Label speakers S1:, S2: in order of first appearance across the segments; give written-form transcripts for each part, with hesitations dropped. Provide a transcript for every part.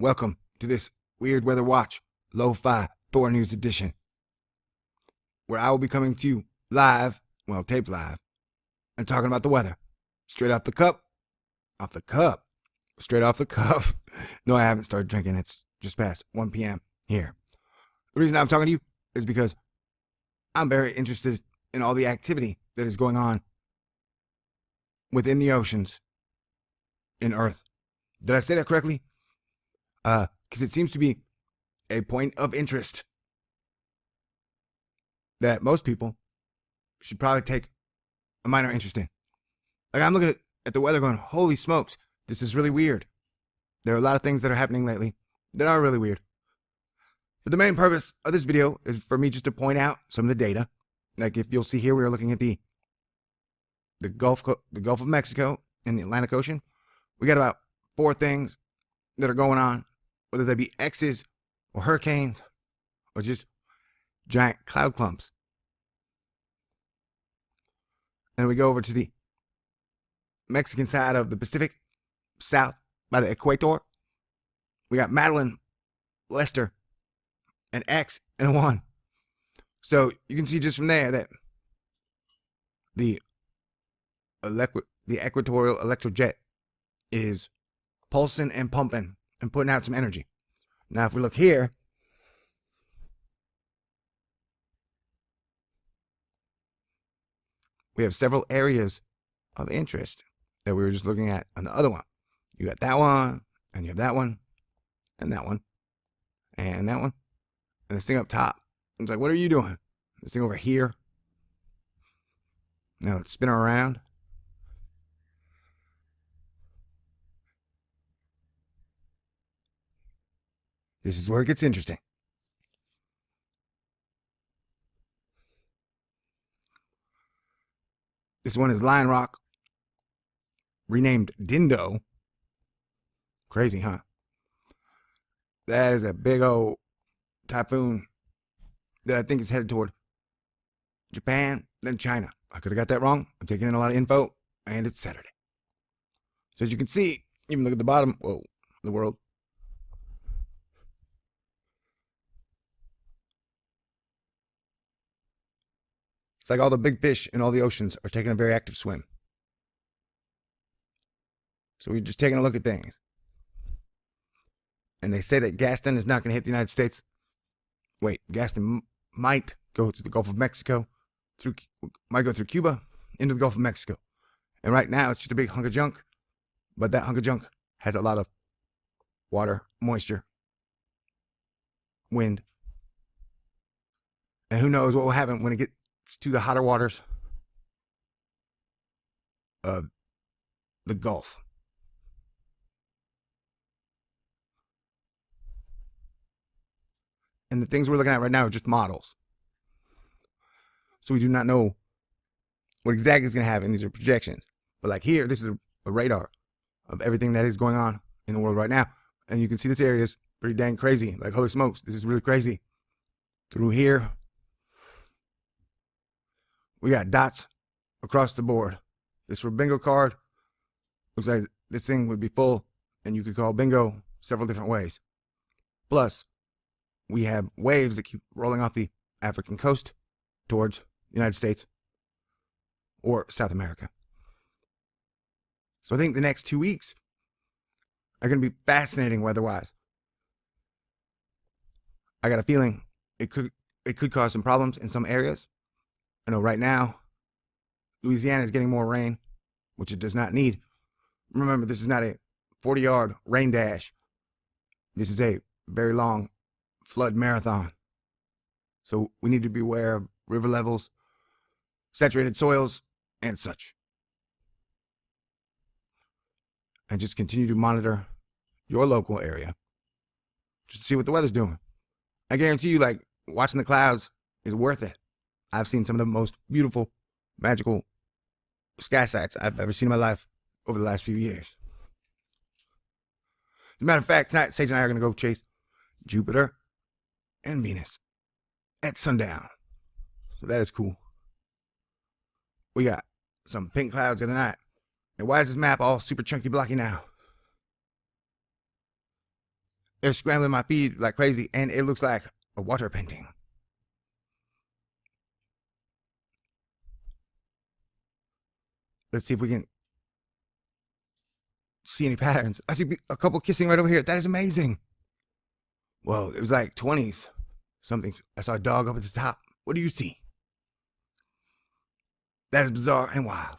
S1: Welcome to this Weird Weather Watch Lo-Fi THORnews edition, where I will be coming to you live, well, taped live, and talking about the weather. Straight off the cup. Straight off the cuff. No, I haven't started drinking. It's just past 1 p.m. here. The reason I'm talking to you is because I'm very interested in all the activity that is going on within the oceans in Earth. Did I say that correctly? Because it seems to be a point of interest that most people should probably take a minor interest in. Like, I'm looking at the weather going, holy smokes, this is really weird. There are a lot of things that are happening lately that are really weird. But the main purpose of this video is for me just to point out some of the data. Like, if you'll see here, we are looking at the Gulf of Mexico and the Atlantic Ocean. We got about 4 things that are going on, whether they be X's or hurricanes or just giant cloud clumps. And we go over to the Mexican side of the Pacific, south by the equator. We got Madeline, Lester, an X and a 1. So you can see just from there that the equatorial electrojet is pulsing and pumping and putting out some energy. Now, if we look here, we have several areas of interest that we were just looking at on the other one. You got that one, and you have that one, and that one, and that one, and this thing up top. It's like, what are you doing? This thing over here. Now let's spin her around. This is where it gets interesting. This one is Lion Rock, renamed Dindo. Crazy, huh? That is a big old typhoon that I think is headed toward Japan, then China. I could have got that wrong. I'm taking in a lot of info, and it's Saturday. So as you can see, even look at the bottom, whoa, the world. It's like all the big fish in all the oceans are taking a very active swim. So we're just taking a look at things. And they say that Gaston is not going to hit the United States. Wait, Gaston might go through the Gulf of Mexico, might go through Cuba, into the Gulf of Mexico. And right now, it's just a big hunk of junk. But that hunk of junk has a lot of water, moisture, wind. And who knows what will happen when it gets to the hotter waters of the Gulf. And the things we're looking at right now are just models. So we do not know what exactly is going to happen. These are projections. But like here, this is a radar of everything that is going on in the world right now. And you can see this area is pretty dang crazy. Like, holy smokes, this is really crazy. Through here, we got dots across the board. This for bingo card. Looks like this thing would be full, and you could call bingo several different ways. Plus, we have waves that keep rolling off the African coast towards the United States or South America. So I think the next 2 weeks are going to be fascinating weather-wise. I got a feeling it could cause some problems in some areas. I know right now, Louisiana is getting more rain, which it does not need. Remember, this is not a 40-yard rain dash. This is a very long flood marathon. So we need to be aware of river levels, saturated soils, and such. And just continue to monitor your local area just to see what the weather's doing. I guarantee you, like, watching the clouds is worth it. I've seen some of the most beautiful, magical sky sights I've ever seen in my life over the last few years. As a matter of fact, tonight, Sage and I are going to go chase Jupiter and Venus at sundown. So that is cool. We got some pink clouds the other night. And why is this map all super chunky blocky now? They're scrambling my feed like crazy, and it looks like a water painting. Let's see if we can see any patterns. I see a couple kissing right over here. That is amazing. Whoa, it was like 20s. Something. I saw a dog up at the top. What do you see? That is bizarre and wild.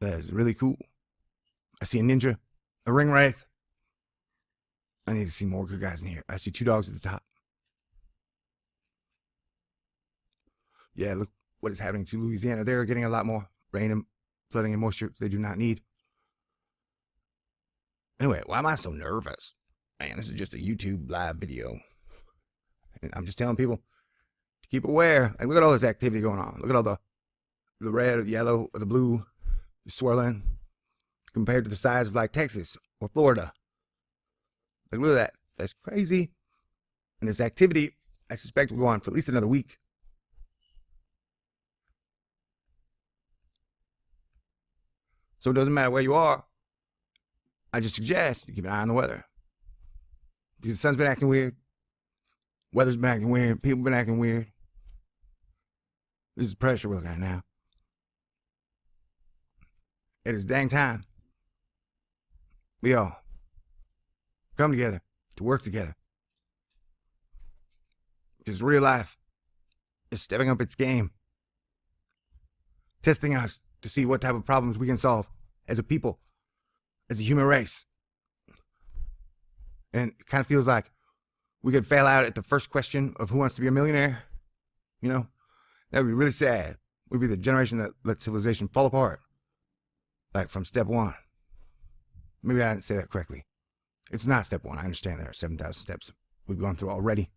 S1: That is really cool. I see a ninja, a ring wraith. I need to see more good guys in here. I see 2 dogs at the top. Yeah, look what is happening to Louisiana. They're getting a lot more rain and flooding and moisture they do not need. Anyway, why am I so nervous? Man, this is just a YouTube live video. And I'm just telling people to keep aware. Like, look at all this activity going on. Look at all the red or the yellow or the blue swirling compared to the size of like Texas or Florida. Like, look at that. That's crazy. And this activity, I suspect, will go on for at least another week. So it doesn't matter where you are. I just suggest you keep an eye on the weather. Because the sun's been acting weird. Weather's been acting weird. People have been acting weird. This is pressure we're looking at now. It is dang time. We all come together to work together. Because real life is stepping up its game. Testing us to see what type of problems we can solve as a people, as a human race. And it kind of feels like we could fail out at the first question of who wants to be a millionaire. You know, that would be really sad. We'd be the generation that let civilization fall apart. Like from step 1. Maybe I didn't say that correctly. It's not step 1. I understand there are 7,000 steps we've gone through already.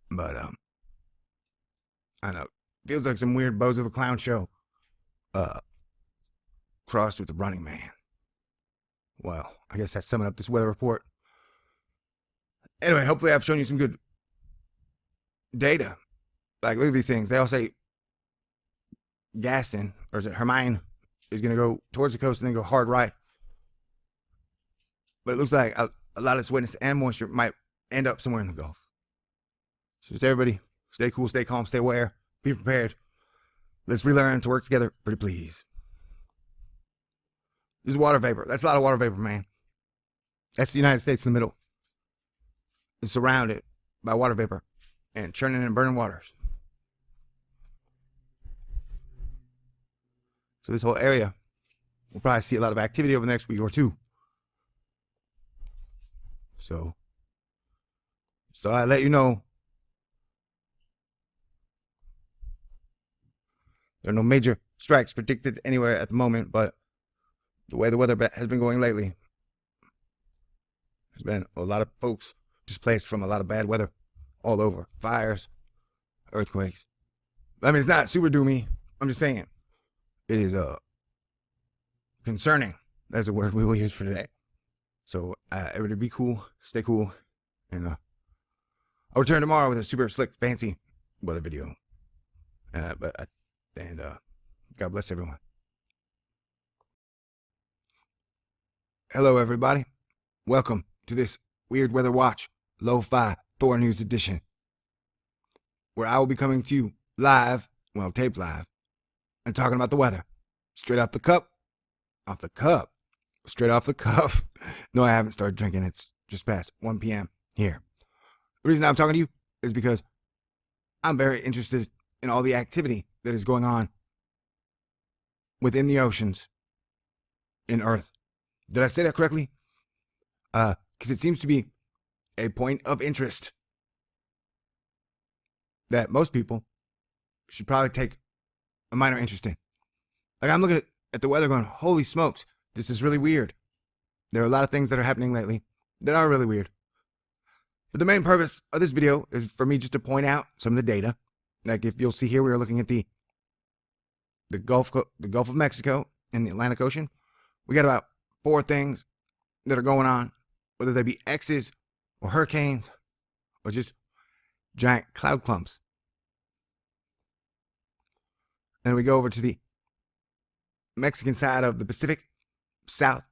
S1: But, I don't know. Feels like some weird Bozo the Clown show. Crossed with the Running Man. Well, I guess that's summing up this weather report. Anyway, hopefully I've shown you some good data. Like, look at these things. They all say Gaston, or is it Hermione, is going to go towards the coast and then go hard right. But it looks like a lot of this wetness and moisture might end up somewhere in the Gulf. So just everybody, stay cool, stay calm, stay aware, be prepared. Let's relearn to work together, pretty please. This is water vapor. That's a lot of water vapor, man. That's the United States in the middle. It's surrounded by water vapor and churning and burning waters. So this whole area will probably see a lot of activity over the next week or 2. So I let you know. There are no major strikes predicted anywhere at the moment, but the way the weather has been going lately, there's been a lot of folks displaced from a lot of bad weather all over. Fires, earthquakes. I mean, it's not super doomy. I'm just saying it is concerning. That's a word we will use for today. So everybody be cool, stay cool, and I'll return tomorrow with a super slick, fancy weather video. God bless everyone. Hello, everybody. Welcome to this Weird Weather Watch Lo-Fi THORnews edition, where I will be coming to you live, well, taped live, and talking about the weather. Straight off the cup. Off the cup. Straight off the cuff. No, I haven't started drinking. It's just past 1 p.m. here. The reason I'm talking to you is because I'm very interested in all the activity that is going on within the oceans in Earth. Did I say that correctly? Because it seems to be a point of interest that most people should probably take a minor interest in. Like, I'm looking at the weather going, holy smokes, this is really weird. There are a lot of things that are happening lately that are really weird. But the main purpose of this video is for me just to point out some of the data. Like, if you'll see here, we are looking at the Gulf of Mexico and the Atlantic Ocean. We got about 4 things that are going on, whether they be X's or hurricanes or just giant cloud clumps. Then we go over to the Mexican side of the Pacific, south